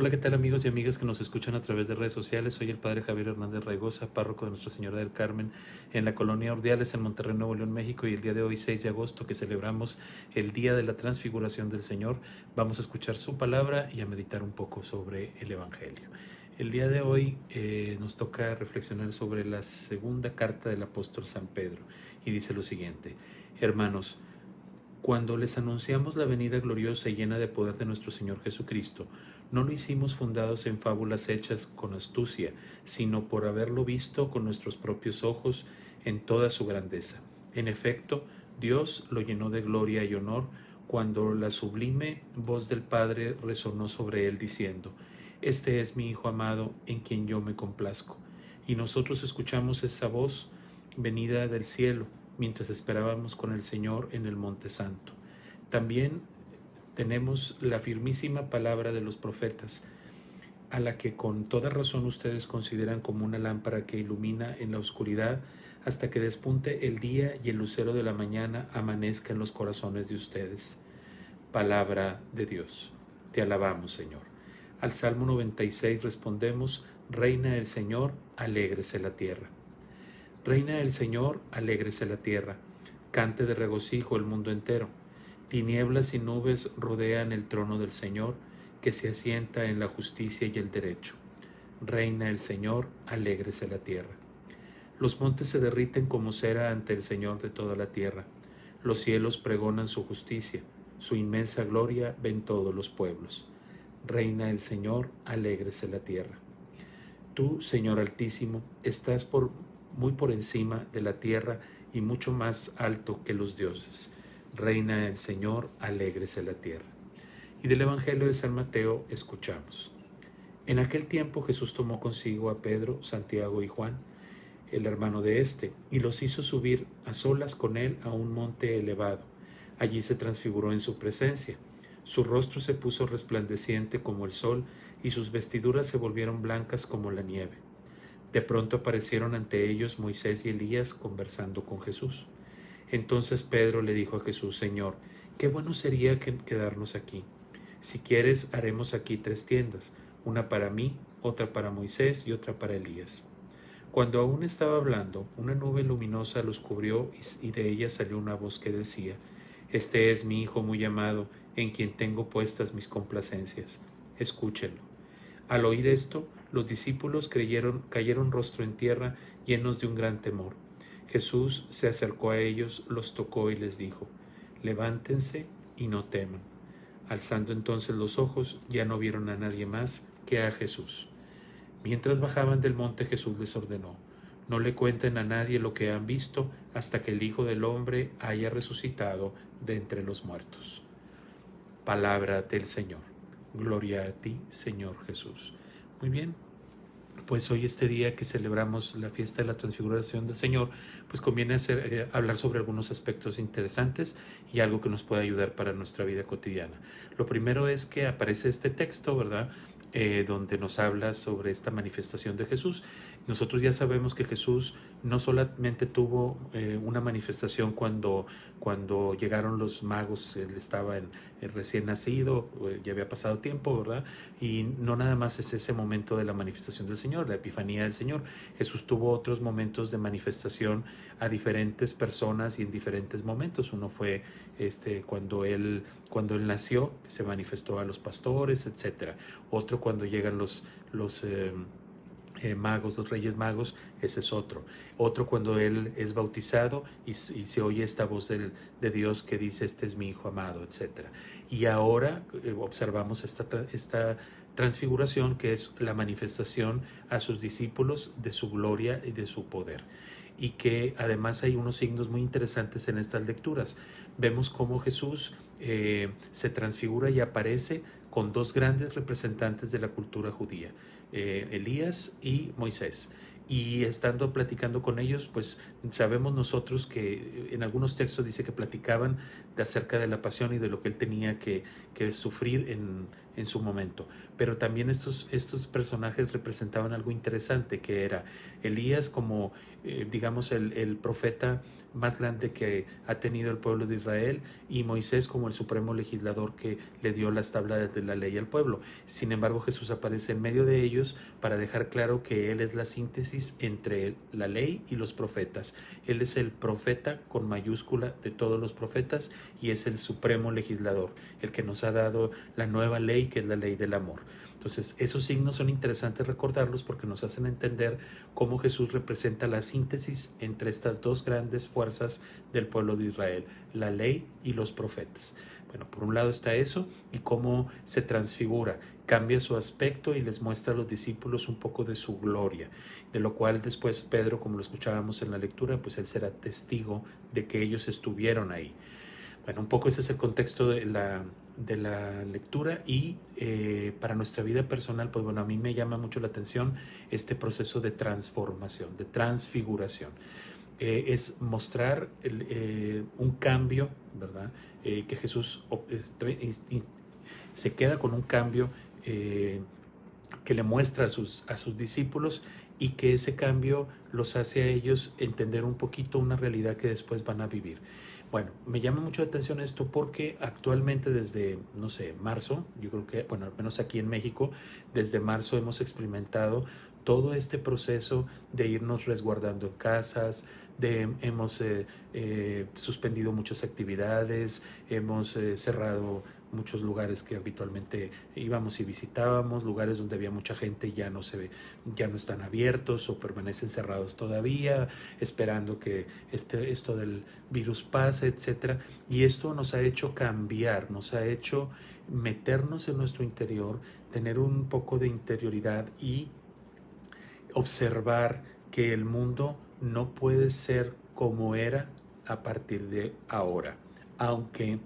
Hola, ¿qué tal amigos y amigas que nos escuchan a través de redes sociales? Soy el Padre Javier Hernández Raigosa, párroco de Nuestra Señora del Carmen en la colonia Ordiales en Monterrey, Nuevo León, México, y el día de hoy, 6 de agosto, que celebramos el Día de la Transfiguración del Señor, vamos a escuchar su palabra y a meditar un poco sobre el Evangelio. El día de hoy nos toca reflexionar sobre la segunda carta del apóstol San Pedro y dice lo siguiente: Hermanos, cuando les anunciamos la venida gloriosa y llena de poder de nuestro Señor Jesucristo, no lo hicimos fundados en fábulas hechas con astucia, sino por haberlo visto con nuestros propios ojos en toda su grandeza. En efecto, Dios lo llenó de gloria y honor cuando la sublime voz del Padre resonó sobre él diciendo: Este es mi Hijo amado, en quien yo me complazco. Y nosotros escuchamos esa voz venida del cielo mientras esperábamos con el Señor en el Monte Santo. También tenemos la firmísima palabra de los profetas, a la que con toda razón ustedes consideran como una lámpara que ilumina en la oscuridad hasta que despunte el día y el lucero de la mañana amanezca en los corazones de ustedes. Palabra de Dios. Te alabamos, Señor. Al Salmo 96 respondemos: Reina el Señor, alégrese la tierra. Reina el Señor, alégrese la tierra, cante de regocijo el mundo entero. Tinieblas y nubes rodean el trono del Señor, que se asienta en la justicia y el derecho. Reina el Señor, alégrese la tierra. Los montes se derriten como cera ante el Señor de toda la tierra. Los cielos pregonan su justicia, su inmensa gloria ven todos los pueblos. Reina el Señor, alégrese la tierra. Tú, Señor Altísimo, estás muy por encima de la tierra y mucho más alto que los dioses. Reina el Señor, alégrese la tierra. Y del Evangelio de San Mateo escuchamos. En aquel tiempo Jesús tomó consigo a Pedro, Santiago y Juan, el hermano de éste, y los hizo subir a solas con él a un monte elevado. Allí se transfiguró en su presencia. Su rostro se puso resplandeciente como el sol, y sus vestiduras se volvieron blancas como la nieve. De pronto aparecieron ante ellos Moisés y Elías conversando con Jesús. Entonces Pedro le dijo a Jesús: Señor, qué bueno sería quedarnos aquí. Si quieres, haremos aquí 3 tiendas, una para mí, otra para Moisés y otra para Elías. Cuando aún estaba hablando, una nube luminosa los cubrió y de ella salió una voz que decía: Este es mi Hijo muy amado, en quien tengo puestas mis complacencias. Escúchenlo. Al oír esto, los discípulos cayeron rostro en tierra, llenos de un gran temor. Jesús se acercó a ellos, los tocó y les dijo: Levántense y no teman. Alzando entonces los ojos, ya no vieron a nadie más que a Jesús. Mientras bajaban del monte, Jesús les ordenó: No le cuenten a nadie lo que han visto hasta que el Hijo del Hombre haya resucitado de entre los muertos. Palabra del Señor. Gloria a ti, Señor Jesús. Muy bien, pues hoy, este día que celebramos la fiesta de la transfiguración del Señor, pues conviene hablar sobre algunos aspectos interesantes y algo que nos pueda ayudar para nuestra vida cotidiana. Lo primero es que aparece este texto, ¿verdad? Donde nos habla sobre esta manifestación de Jesús. Nosotros ya sabemos que Jesús no solamente tuvo una manifestación cuando llegaron los magos. Él estaba recién nacido, ya había pasado tiempo, ¿verdad? Y no nada más es ese momento de la manifestación del Señor, la epifanía del Señor. Jesús tuvo otros momentos de manifestación a diferentes personas y en diferentes momentos. Uno fue cuando él nació, que se manifestó a los pastores, etcétera. Otro cuando llegan los magos, los reyes magos, ese es otro. Otro cuando él es bautizado y se oye esta voz de Dios que dice: Este es mi Hijo amado, etcétera. Y ahora observamos esta transfiguración, que es la manifestación a sus discípulos de su gloria y de su poder. Y que además hay unos signos muy interesantes en estas lecturas. Vemos cómo Jesús se transfigura y aparece con 2 grandes representantes de la cultura judía, Elías y Moisés. Y estando platicando con ellos, pues sabemos nosotros que en algunos textos dice que platicaban acerca de la pasión y de lo que él tenía que sufrir en su momento. Pero también estos personajes representaban algo interesante, que era Elías como digamos, el profeta más grande que ha tenido el pueblo de Israel, y Moisés como el supremo legislador que le dio las tablas de la ley al pueblo. Sin embargo, Jesús aparece en medio de ellos para dejar claro que Él es la síntesis entre la ley y los profetas. Él es el profeta con mayúscula de todos los profetas y es el supremo legislador, el que nos ha dado la nueva ley, que es la ley del amor. Entonces, esos signos son interesantes recordarlos porque nos hacen entender cómo Jesús representa la síntesis entre estas dos grandes fuerzas del pueblo de Israel, la ley y los profetas. Bueno, por un lado está eso y cómo se transfigura, cambia su aspecto y les muestra a los discípulos un poco de su gloria, de lo cual después Pedro, como lo escuchábamos en la lectura, pues él será testigo de que ellos estuvieron ahí. Bueno, un poco ese es el contexto de la lectura y para nuestra vida personal, pues bueno, a mí me llama mucho la atención este proceso de transformación, de transfiguración. Es mostrar un cambio, ¿verdad? Que Jesús se queda con un cambio que le muestra a sus discípulos y que ese cambio los hace a ellos entender un poquito una realidad que después van a vivir. Bueno, me llama mucho la atención esto porque actualmente desde, no sé, marzo, yo creo que, bueno, al menos aquí en México, desde marzo hemos experimentado todo este proceso de irnos resguardando en casas, hemos suspendido muchas actividades, hemos cerrado muchos lugares que habitualmente íbamos y visitábamos, lugares donde había mucha gente ya no están abiertos o permanecen cerrados todavía, esperando que esto del virus pase, etcétera. Y esto nos ha hecho cambiar, nos ha hecho meternos en nuestro interior, tener un poco de interioridad y observar que el mundo no puede ser como era a partir de ahora, aunque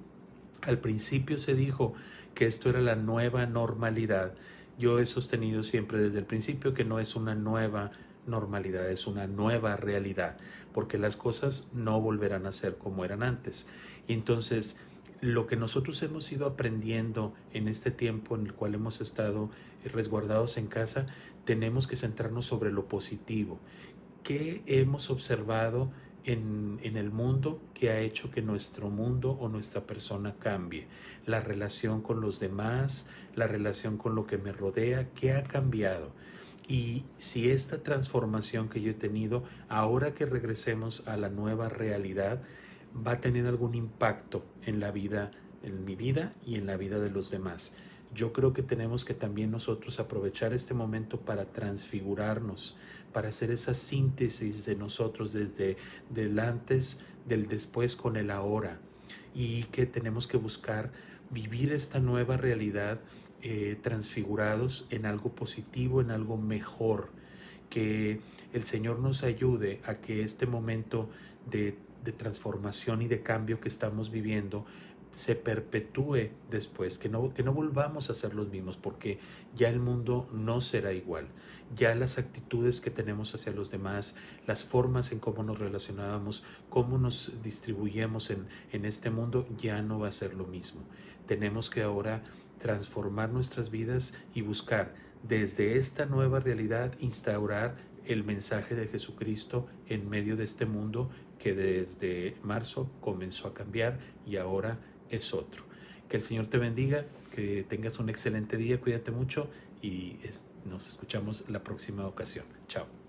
al principio se dijo que esto era la nueva normalidad. Yo he sostenido siempre desde el principio que no es una nueva normalidad, es una nueva realidad, porque las cosas no volverán a ser como eran antes. Y entonces, lo que nosotros hemos ido aprendiendo en este tiempo en el cual hemos estado resguardados en casa, tenemos que centrarnos sobre lo positivo. ¿Qué hemos observado en el mundo que ha hecho que nuestro mundo o nuestra persona cambie? La relación con los demás, la relación con lo que me rodea, ¿qué ha cambiado? Y si esta transformación que yo he tenido, ahora que regresemos a la nueva realidad, va a tener algún impacto en la vida, en mi vida y en la vida de los demás. Yo creo que tenemos que también nosotros aprovechar este momento para transfigurarnos, para hacer esa síntesis de nosotros desde del antes, del después con el ahora, y que tenemos que buscar vivir esta nueva realidad transfigurados en algo positivo, en algo mejor. Que el Señor nos ayude a que este momento de transformación y de cambio que estamos viviendo se perpetúe después, que no volvamos a ser los mismos, porque ya el mundo no será igual. Ya las actitudes que tenemos hacia los demás, las formas en cómo nos relacionábamos, cómo nos distribuyemos en este mundo, ya no va a ser lo mismo. Tenemos que ahora transformar nuestras vidas y buscar desde esta nueva realidad instaurar el mensaje de Jesucristo en medio de este mundo que desde marzo comenzó a cambiar y ahora es otro. Que el Señor te bendiga, que tengas un excelente día, cuídate mucho y nos escuchamos la próxima ocasión. Chao.